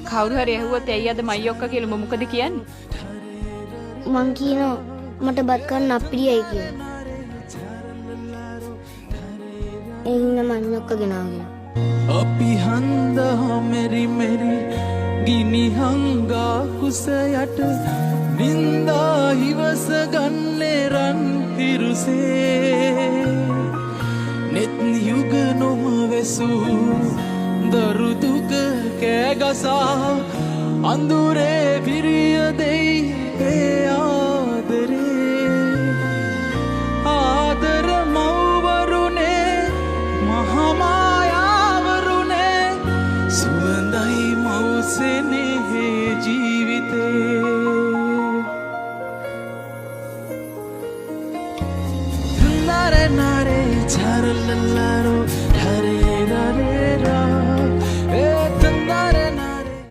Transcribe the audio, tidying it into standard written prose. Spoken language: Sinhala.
කවුරු හරි ඇහුවොත් ඇයි අද මයියොක්කා කියලා උඹ මොකද කියන්නේ? මං කියනවා මට බත් කන්න අප්පිරියයි කියලා. ඒ හින්දා මඤ්ඤොක්ක ගෙනාගෙන. අපි හන්දා මෙරි මෙරි ගිනි හංගා කුස යට නින්දා හිවස ගන්නේ රන් හිරුසේ නෙත් යුග නොම වෙසු දරු දුක කෑගසා අඳුරේ පිරිය දෙයි ඒ ආදරේ ආදර මව්වරුනේ මහමායාවරුනේ සුවඳයි මව්සෙනේ ජීවිතේ නරේ නරේ චරලලාර